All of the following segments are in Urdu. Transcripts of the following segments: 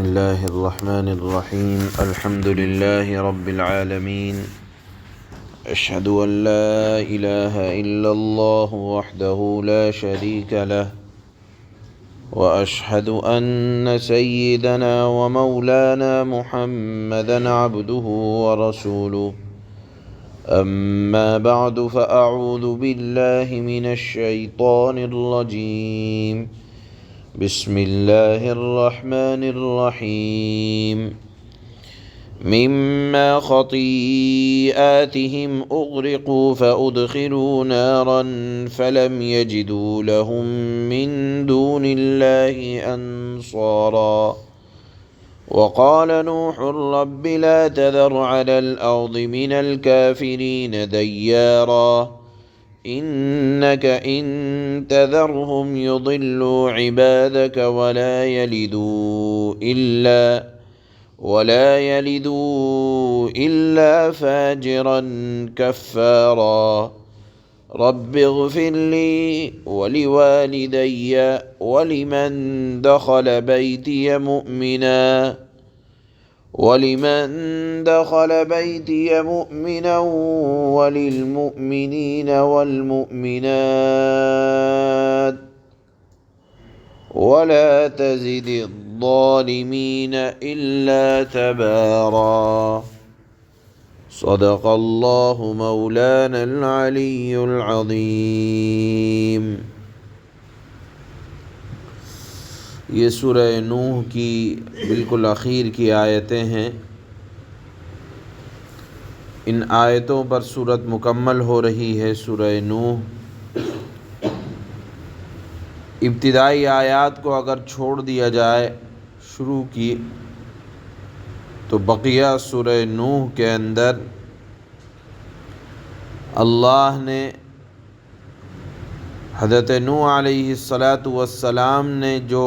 الله الرحمن الرحيم الحمد لله رب العالمين أشهد أن لا إله إلا الله وحده لا شريك له وأشهد أن سيدنا ومولانا محمدا عبده ورسوله أما بعد فأعوذ بالله من الشيطان الرجيم بسم الله الرحمن الرحيم مما خطيئاتهم أغرقوا فأدخلوا نارا فلم يجدوا لهم من دون الله أنصارا وقال نوح رب لا تذر على الأرض من الكافرين ديارا إنك إن تذرهم يضلوا عبادك ولا يلدوا إلا فاجرا كفارا رب اغفر لي ولوالدي ولمن دخل بيتي مؤمنا وللمؤمنين والمؤمنات ولا تزد الظالمين إلا تبارا صدق الله مولانا العلي العظيم۔ یہ سورہ نوح کی بالکل آخر کی آیتیں ہیں۔ ان آیتوں پر سورت مکمل ہو رہی ہے۔ سورہ نوح ابتدائی آیات کو اگر چھوڑ دیا جائے شروع کی تو بقیہ سورہ نوح کے اندر اللہ نے حضرت نوح علیہ السلام نے جو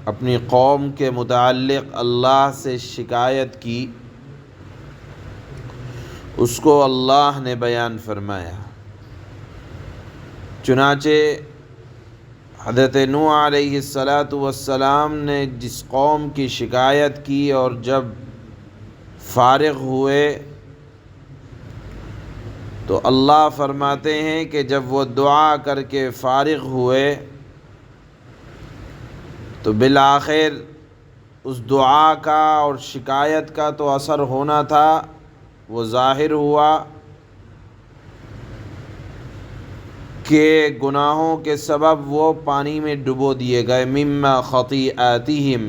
اپنی قوم کے متعلق اللہ سے شکایت کی اس کو اللہ نے بیان فرمایا۔ چنانچہ حضرت نوح علیہ السلام نے جس قوم کی شکایت کی اور جب فارغ ہوئے تو اللہ فرماتے ہیں کہ جب وہ دعا کر کے فارغ ہوئے تو بالآخر اس دعا کا اور شکایت کا تو اثر ہونا تھا، وہ ظاہر ہوا کہ گناہوں کے سبب وہ پانی میں ڈبو دیے گئے۔ مما خطیئاتہم،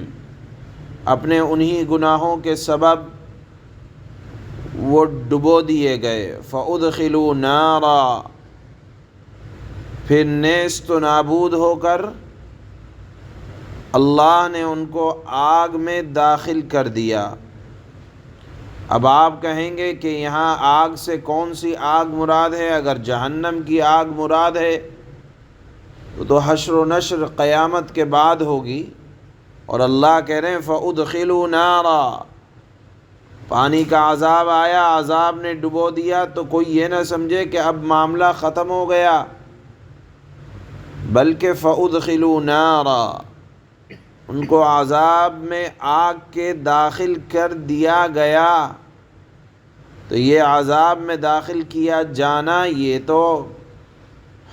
اپنے انہی گناہوں کے سبب وہ ڈبو دیے گئے۔ فَأُدْخِلُوا نَارًا، پھر نیست و نابود ہو کر اللہ نے ان کو آگ میں داخل کر دیا۔ اب آپ کہیں گے کہ یہاں آگ سے کون سی آگ مراد ہے؟ اگر جہنم کی آگ مراد ہے تو حشر و نشر قیامت کے بعد ہوگی، اور اللہ کہہ رہے ہیں فَأُدْخِلُوا نَارًا، پانی کا عذاب آیا، عذاب نے ڈبو دیا، تو کوئی یہ نہ سمجھے کہ اب معاملہ ختم ہو گیا، بلکہ فَأُدْخِلُوا نَارًا، ان کو عذاب میں آگ کے داخل کر دیا گیا۔ تو یہ عذاب میں داخل کیا جانا یہ تو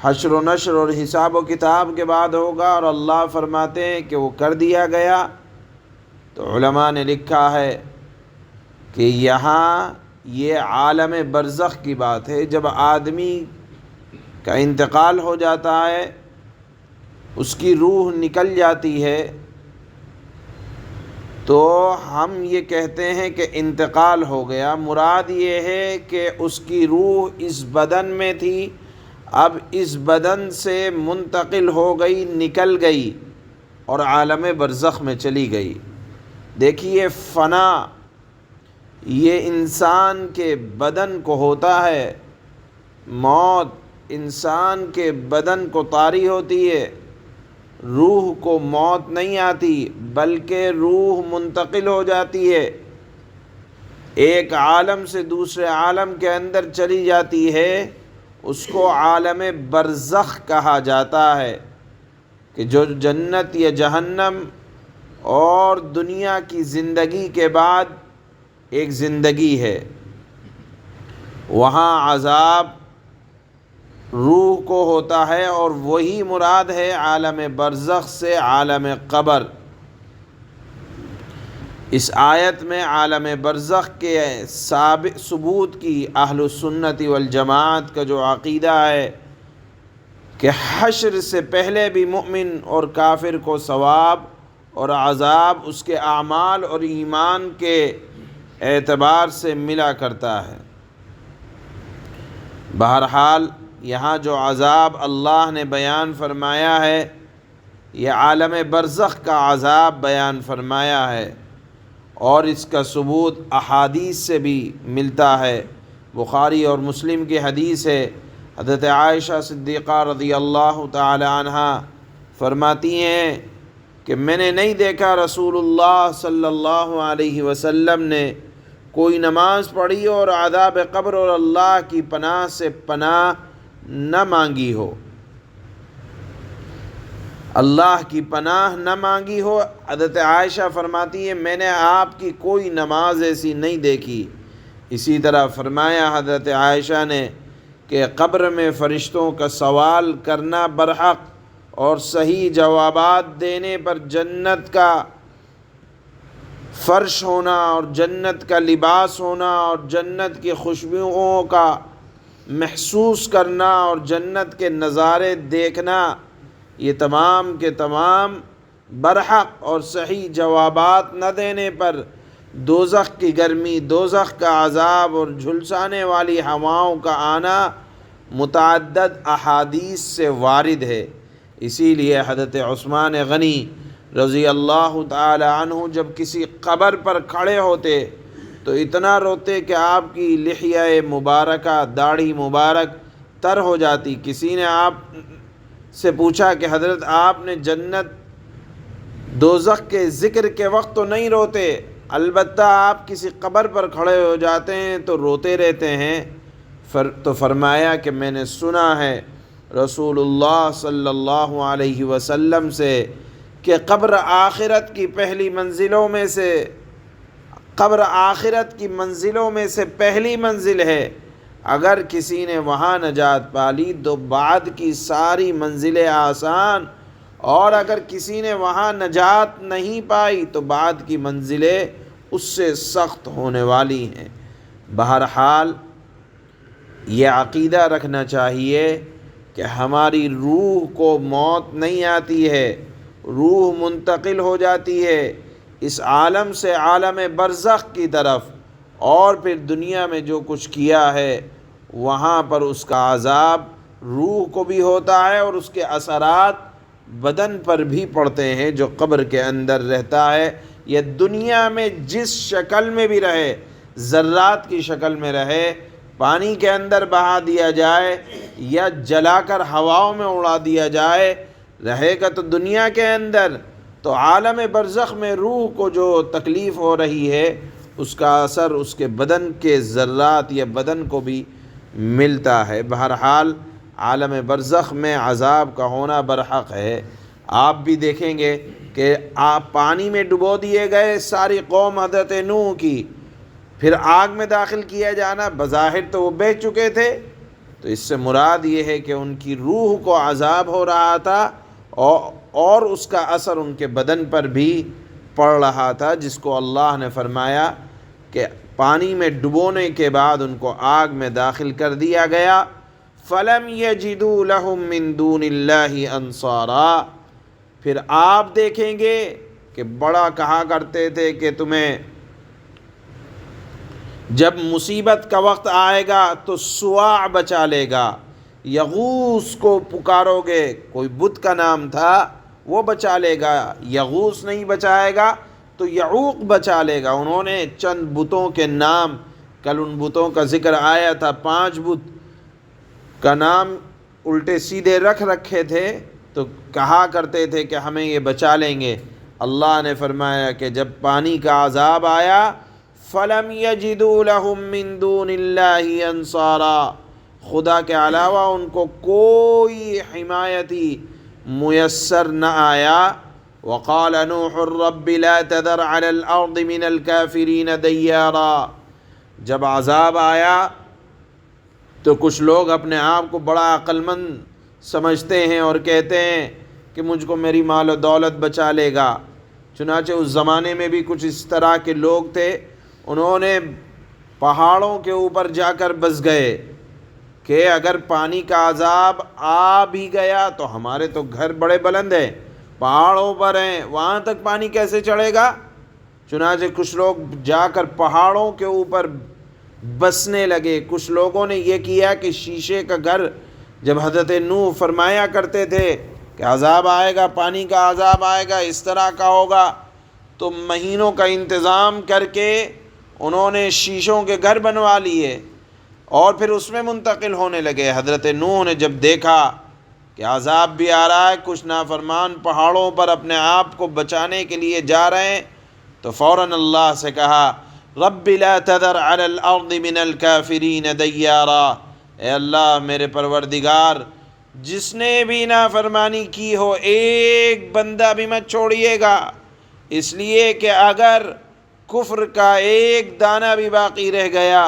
حشر و نشر اور حساب و کتاب کے بعد ہوگا، اور اللہ فرماتے ہیں کہ وہ کر دیا گیا۔ تو علماء نے لکھا ہے کہ یہاں یہ عالم برزخ کی بات ہے، جب آدمی کا انتقال ہو جاتا ہے، اس کی روح نکل جاتی ہے، تو ہم یہ کہتے ہیں کہ انتقال ہو گیا۔ مراد یہ ہے کہ اس کی روح اس بدن میں تھی، اب اس بدن سے منتقل ہو گئی، نکل گئی اور عالم برزخ میں چلی گئی۔ دیکھیے فنا یہ انسان کے بدن کو ہوتا ہے، موت انسان کے بدن کو طاری ہوتی ہے، روح کو موت نہیں آتی بلکہ روح منتقل ہو جاتی ہے، ایک عالم سے دوسرے عالم کے اندر چلی جاتی ہے، اس کو عالم برزخ کہا جاتا ہے، کہ جو جنت یا جہنم اور دنیا کی زندگی کے بعد ایک زندگی ہے، وہاں عذاب روح کو ہوتا ہے، اور وہی مراد ہے عالم برزخ سے عالم قبر۔ اس آیت میں عالم برزخ کے ثبوت کی اہل السنت والجماعت کا جو عقیدہ ہے کہ حشر سے پہلے بھی مومن اور کافر کو ثواب اور عذاب اس کے اعمال اور ایمان کے اعتبار سے ملا کرتا ہے۔ بہرحال یہاں جو عذاب اللہ نے بیان فرمایا ہے یہ عالم برزخ کا عذاب بیان فرمایا ہے، اور اس کا ثبوت احادیث سے بھی ملتا ہے۔ بخاری اور مسلم کی حدیث ہے، حضرت عائشہ صدیقہ رضی اللہ تعالی عنہ فرماتی ہیں کہ میں نے نہیں دیکھا رسول اللہ صلی اللہ علیہ وسلم نے کوئی نماز پڑھی اور عذاب قبر اور اللہ کی پناہ سے پناہ نہ مانگی ہو، اللہ کی پناہ نہ مانگی ہو۔ حضرت عائشہ فرماتی ہے میں نے آپ کی کوئی نماز ایسی نہیں دیکھی۔ اسی طرح فرمایا حضرت عائشہ نے کہ قبر میں فرشتوں کا سوال کرنا برحق اور صحیح جوابات دینے پر جنت کا فرش ہونا اور جنت کا لباس ہونا اور جنت کی خوشبوؤں کا محسوس کرنا اور جنت کے نظارے دیکھنا، یہ تمام کے تمام برحق اور صحیح جوابات نہ دینے پر دوزخ کی گرمی، دوزخ کا عذاب اور جھلسانے والی ہواؤں کا آنا متعدد احادیث سے وارد ہے۔ اسی لیے حضرت عثمان غنی رضی اللہ تعالی عنہ جب کسی قبر پر کھڑے ہوتے تو اتنا روتے کہ آپ کی لحیہ مبارکہ، داڑھی مبارک تر ہو جاتی۔ کسی نے آپ سے پوچھا کہ حضرت آپ نے جنت دوزخ کے ذکر کے وقت تو نہیں روتے، البتہ آپ کسی قبر پر کھڑے ہو جاتے ہیں تو روتے رہتے ہیں؟ تو فرمایا کہ میں نے سنا ہے رسول اللہ صلی اللہ علیہ وسلم سے کہ قبر آخرت کی پہلی منزلوں میں سے، قبر آخرت کی منزلوں میں سے پہلی منزل ہے، اگر کسی نے وہاں نجات پالی تو بعد کی ساری منزلیں آسان، اور اگر کسی نے وہاں نجات نہیں پائی تو بعد کی منزلیں اس سے سخت ہونے والی ہیں۔ بہرحال یہ عقیدہ رکھنا چاہیے کہ ہماری روح کو موت نہیں آتی ہے، روح منتقل ہو جاتی ہے اس عالم سے عالم برزخ کی طرف، اور پھر دنیا میں جو کچھ کیا ہے وہاں پر اس کا عذاب روح کو بھی ہوتا ہے اور اس کے اثرات بدن پر بھی پڑتے ہیں جو قبر کے اندر رہتا ہے۔ یہ دنیا میں جس شکل میں بھی رہے، ذرات کی شکل میں رہے، پانی کے اندر بہا دیا جائے یا جلا کر ہواؤں میں اڑا دیا جائے، رہے گا تو دنیا کے اندر، تو عالم برزخ میں روح کو جو تکلیف ہو رہی ہے اس کا اثر اس کے بدن کے ذرات یا بدن کو بھی ملتا ہے۔ بہرحال عالم برزخ میں عذاب کا ہونا برحق ہے۔ آپ بھی دیکھیں گے کہ آپ پانی میں ڈبو دیے گئے ساری قوم حضرت نوح کی، پھر آگ میں داخل کیا جانا، بظاہر تو وہ بہہ چکے تھے، تو اس سے مراد یہ ہے کہ ان کی روح کو عذاب ہو رہا تھا اور اس کا اثر ان کے بدن پر بھی پڑ رہا تھا، جس کو اللہ نے فرمایا کہ پانی میں ڈبونے کے بعد ان کو آگ میں داخل کر دیا گیا۔ فَلَمْ يَجِدُوا لَهُم مِّن دُونِ اللَّهِ أَنصَارًا۔ پھر آپ دیکھیں گے کہ بڑا کہا کرتے تھے کہ تمہیں جب مصیبت کا وقت آئے گا تو سواع بچا لے گا، یغوث کو پکارو گے، کوئی بت کا نام تھا، وہ بچا لے گا، یغوث نہیں بچائے گا تو یعوق بچا لے گا۔ انہوں نے چند بتوں کے نام، کل ان بتوں کا ذکر آیا تھا، 5 بت کا نام الٹے سیدھے رکھ رکھے تھے، تو کہا کرتے تھے کہ ہمیں یہ بچا لیں گے۔ اللہ نے فرمایا کہ جب پانی کا عذاب آیا فَلَمْ يَجِدُوا لَهُم مِّن دُونِ اللَّهِ أَنصَارًا، خدا کے علاوہ ان کو کوئی حمایتی میسر نہ آیا، وقال نوح رب لا تذر على الارض من الكافرین دیارا۔ جب عذاب آیا تو کچھ لوگ اپنے آپ کو بڑا عقل مند سمجھتے ہیں اور کہتے ہیں کہ مجھ کو میری مال و دولت بچا لے گا۔ چنانچہ اس زمانے میں بھی کچھ اس طرح کے لوگ تھے، انہوں نے پہاڑوں کے اوپر جا کر بس گئے کہ اگر پانی کا عذاب آ بھی گیا تو ہمارے تو گھر بڑے بلند ہیں، پہاڑوں پر ہیں، وہاں تک پانی کیسے چڑھے گا؟ چنانچہ کچھ لوگ جا کر پہاڑوں کے اوپر بسنے لگے۔ کچھ لوگوں نے یہ کیا کہ شیشے کا گھر، جب حضرت نوح فرمایا کرتے تھے کہ عذاب آئے گا، پانی کا عذاب آئے گا، اس طرح کا ہوگا، تو مہینوں کا انتظام کر کے انہوں نے شیشوں کے گھر بنوا لیے اور پھر اس میں منتقل ہونے لگے۔ حضرت نوح نے جب دیکھا کہ عذاب بھی آ رہا ہے، کچھ نافرمان پہاڑوں پر اپنے آپ کو بچانے کے لیے جا رہے ہیں، تو فوراً اللہ سے کہا رب لا تذر علی الارض من الکافرین دیارا، اے اللہ میرے پروردگار، جس نے بھی نافرمانی کی ہو ایک بندہ بھی مت چھوڑیے گا، اس لیے کہ اگر کفر کا ایک دانہ بھی باقی رہ گیا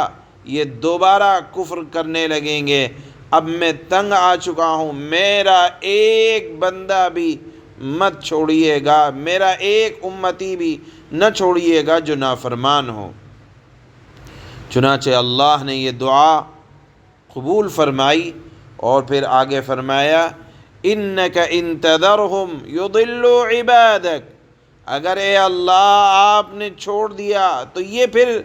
یہ دوبارہ کفر کرنے لگیں گے۔ اب میں تنگ آ چکا ہوں، میرا ایک بندہ بھی مت چھوڑیے گا، میرا ایک امتی بھی نہ چھوڑیے گا جو نافرمان ہو۔ چنانچہ اللہ نے یہ دعا قبول فرمائی اور پھر آگے فرمایا انک ان تذرہم یضلوا عبادک، اگر اے اللہ آپ نے چھوڑ دیا تو یہ پھر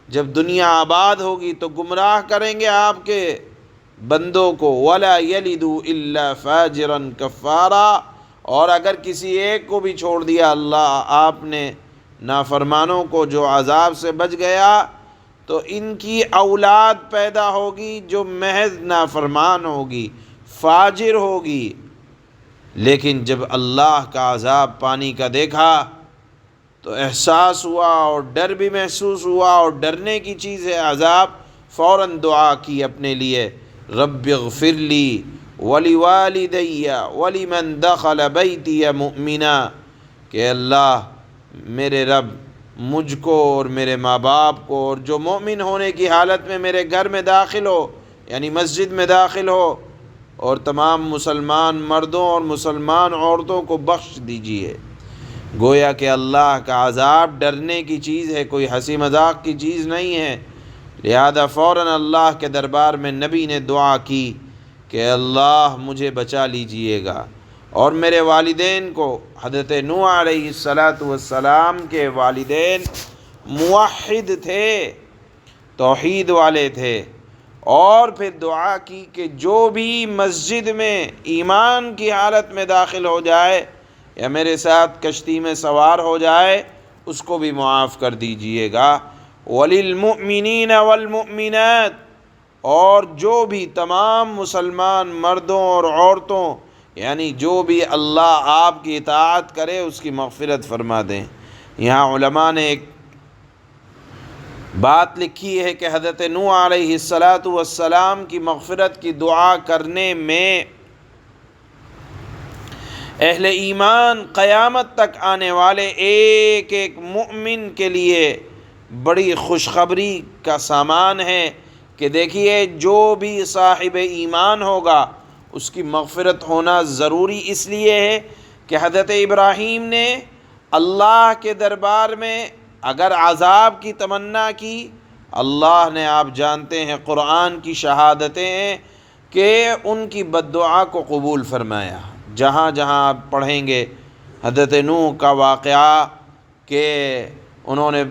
جب دنیا آباد ہوگی تو گمراہ کریں گے آپ کے بندوں کو، ولا یلدوا الا فاجرا کفارا، اور اگر کسی ایک کو بھی چھوڑ دیا اللہ آپ نے نافرمانوں کو جو عذاب سے بچ گیا تو ان کی اولاد پیدا ہوگی جو محض نافرمان ہوگی، فاجر ہوگی۔ لیکن جب اللہ کا عذاب پانی کا دیکھا تو احساس ہوا اور ڈر بھی محسوس ہوا، اور ڈرنے کی چیز ہے عذاب۔ فوراً دعا کی اپنے لیے رب اغفر لی ولوالدی ولمن دخل بیتی مؤمنا، کہ اللہ میرے رب مجھ کو اور میرے ماں باپ کو اور جو مومن ہونے کی حالت میں میرے گھر میں داخل ہو، یعنی مسجد میں داخل ہو، اور تمام مسلمان مردوں اور مسلمان عورتوں کو بخش دیجیے۔ گویا کہ اللہ کا عذاب ڈرنے کی چیز ہے، کوئی ہنسی مذاق کی چیز نہیں ہے۔ لہذا فوراً اللہ کے دربار میں نبی نے دعا کی کہ اللہ مجھے بچا لیجئے گا اور میرے والدین کو۔ حضرت نوح علیہ السلام کے والدین موحد تھے، توحید والے تھے، اور پھر دعا کی کہ جو بھی مسجد میں ایمان کی حالت میں داخل ہو جائے یا میرے ساتھ کشتی میں سوار ہو جائے اس کو بھی معاف کر دیجئے گا۔ وَلِلْمُؤْمِنِينَ وَالْمُؤْمِنَاتِ، اور جو بھی تمام مسلمان مردوں اور عورتوں، یعنی جو بھی اللہ آپ کی اطاعت کرے اس کی مغفرت فرما دیں۔ یہاں علماء نے ایک بات لکھی ہے کہ حضرت نوح علیہ السلام کی مغفرت کی دعا کرنے میں اہل ایمان قیامت تک آنے والے ایک ایک مومن کے لیے بڑی خوشخبری کا سامان ہے کہ دیکھیے جو بھی صاحب ایمان ہوگا اس کی مغفرت ہونا ضروری اس لیے ہے کہ حضرت ابراہیم نے اللہ کے دربار میں اگر عذاب کی تمنا کی، اللہ نے آپ جانتے ہیں قرآن کی شہادتیں ہیں کہ ان کی بد دعا کو قبول فرمایا۔ جہاں جہاں آپ پڑھیں گے حضرت نوح کا واقعہ کہ انہوں نے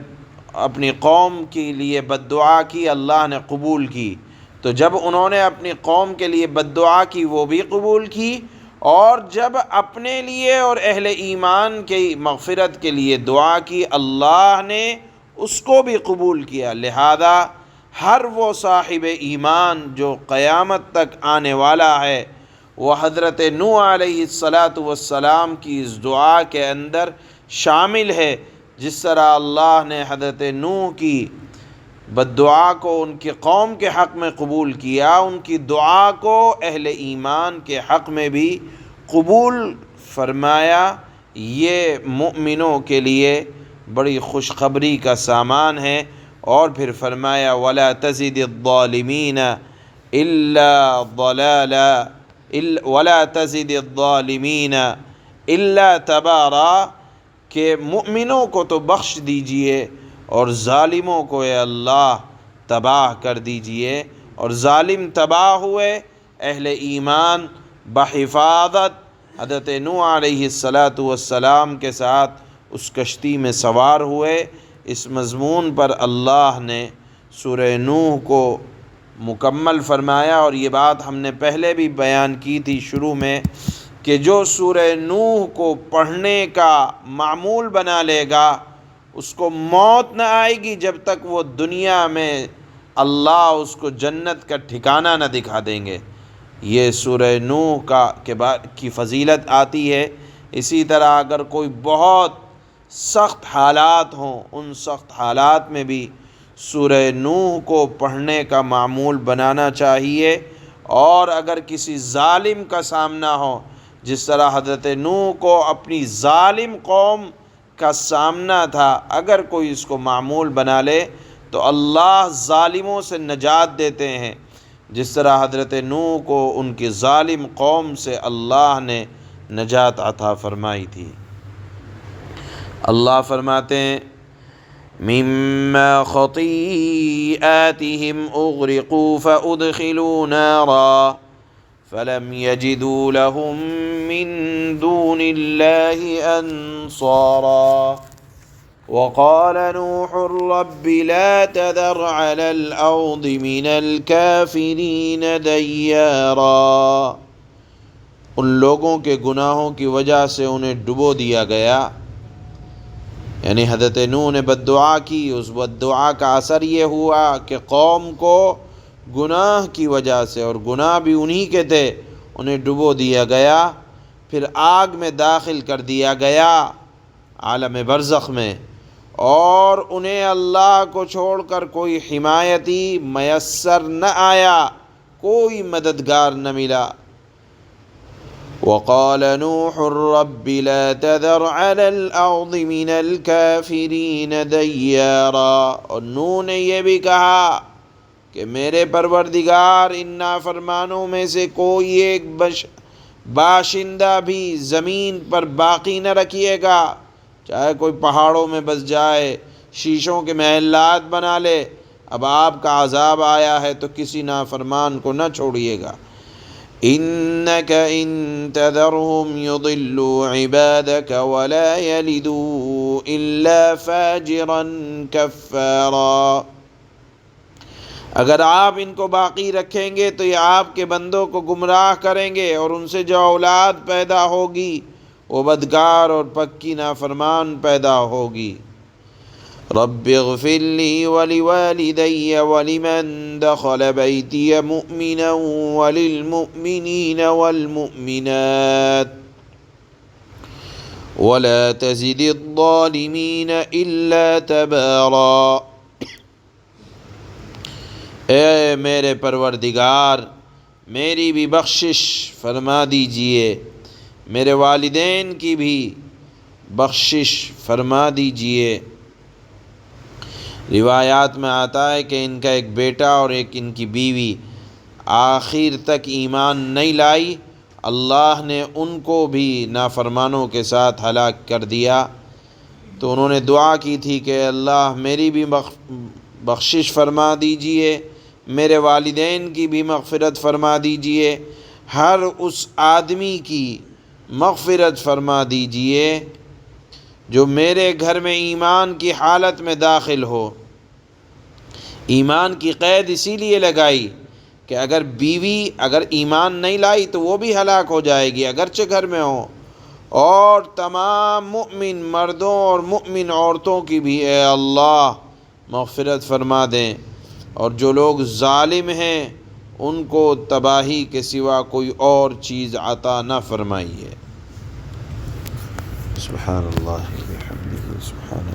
اپنی قوم کے لیے بد دعا کی، اللہ نے قبول کی، تو جب انہوں نے اپنی قوم کے لیے بد دعا کی وہ بھی قبول کی، اور جب اپنے لیے اور اہل ایمان کی مغفرت کے لیے دعا کی اللہ نے اس کو بھی قبول کیا۔ لہذا ہر وہ صاحب ایمان جو قیامت تک آنے والا ہے وہ حضرت نوح علیہ السلام کی اس دعا کے اندر شامل ہے۔ جس طرح اللہ نے حضرت نوح کی بد دعا کو ان کی قوم کے حق میں قبول کیا، ان کی دعا کو اہل ایمان کے حق میں بھی قبول فرمایا۔ یہ مؤمنوں کے لیے بڑی خوشخبری کا سامان ہے۔ اور پھر فرمایا وَلَا تَزِدِ الظَّالِمِينَ إِلَّا ضَلَالًا وَلَا تَزِدِ الظَّالِمِينَ إِلَّا تَبَارًا، کہ مؤمنوں کو تو بخش دیجئے اور ظالموں کو اے اللہ تباہ کر دیجئے۔ اور ظالم تباہ ہوئے، اہل ایمان بحفاظت حضرت نوح علیہ السلام کے ساتھ اس کشتی میں سوار ہوئے۔ اس مضمون پر اللہ نے سورہ نوح کو مکمل فرمایا، اور یہ بات ہم نے پہلے بھی بیان کی تھی شروع میں کہ جو سورہ نوح کو پڑھنے کا معمول بنا لے گا اس کو موت نہ آئے گی جب تک وہ دنیا میں اللہ اس کو جنت کا ٹھکانہ نہ دکھا دیں گے۔ یہ سورہ نوح کی فضیلت آتی ہے۔ اسی طرح اگر کوئی بہت سخت حالات ہوں، ان سخت حالات میں بھی سورہ نوح کو پڑھنے کا معمول بنانا چاہیے۔ اور اگر کسی ظالم کا سامنا ہو، جس طرح حضرت نوح کو اپنی ظالم قوم کا سامنا تھا، اگر کوئی اس کو معمول بنا لے تو اللہ ظالموں سے نجات دیتے ہیں، جس طرح حضرت نوح کو ان کی ظالم قوم سے اللہ نے نجات عطا فرمائی تھی۔ اللہ فرماتے ہیں مما خطیئاتہم اغرقوا فادخلوا نارا فلم يجدوا لهم من دون الله انصارا وقال نوح رب لا تذر على الأرض من الكافرين ديارا۔ ان لوگوں کے گناہوں کی وجہ سے انہیں ڈبو دیا گیا، یعنی حضرت نوح نے بد دعا کی، اس بد دعا کا اثر یہ ہوا کہ قوم کو گناہ کی وجہ سے، اور گناہ بھی انہی کے تھے، انہیں ڈبو دیا گیا، پھر آگ میں داخل کر دیا گیا عالم برزخ میں، اور انہیں اللہ کو چھوڑ کر کوئی حمایتی میسر نہ آیا، کوئی مددگار نہ ملا۔ وقال نوح رب لا تذر على الأرض من الكافرين ديارا، اور نوح نے یہ بھی کہا کہ میرے پروردگار ان نافرمانوں میں سے کوئی ایک باشندہ بھی زمین پر باقی نہ رکھیے گا، چاہے کوئی پہاڑوں میں بس جائے، شیشوں کے محلات بنا لے، اب آپ کا عذاب آیا ہے تو کسی نافرمان کو نہ چھوڑیے گا۔ إنك إن تذرهم يضلوا عبادك ولا يلدوا إلا فاجرا كفارا، اگر آپ ان کو باقی رکھیں گے تو یہ آپ کے بندوں کو گمراہ کریں گے، اور ان سے جو اولاد پیدا ہوگی وہ بدکار اور پکی نافرمان پیدا ہوگی۔ رب اغفر لي ولوالدي ولمن دخل بيتي مؤمنا وللمؤمنين والمؤمنات ولا تزد الظالمين إلا تبارا۔ اے میرے پروردگار، میری بھی بخشش فرما دیجئے، میرے والدین کی بھی بخشش فرما دیجئے۔ روایات میں آتا ہے کہ ان کا ایک بیٹا اور ایک ان کی بیوی آخر تک ایمان نہیں لائی، اللہ نے ان کو بھی نافرمانوں کے ساتھ ہلاک کر دیا، تو انہوں نے دعا کی تھی کہ اللہ میری بھی بخشش فرما دیجئے، میرے والدین کی بھی مغفرت فرما دیجئے، ہر اس آدمی کی مغفرت فرما دیجئے جو میرے گھر میں ایمان کی حالت میں داخل ہو۔ ایمان کی قید اسی لیے لگائی کہ اگر بیوی اگر ایمان نہیں لائی تو وہ بھی ہلاک ہو جائے گی اگرچہ گھر میں ہو، اور تمام مؤمن مردوں اور مؤمن عورتوں کی بھی اے اللہ مغفرت فرما دیں، اور جو لوگ ظالم ہیں ان کو تباہی کے سوا کوئی اور چیز عطا نہ فرمائیے۔ سبحان اللہ بحمدہ سبحان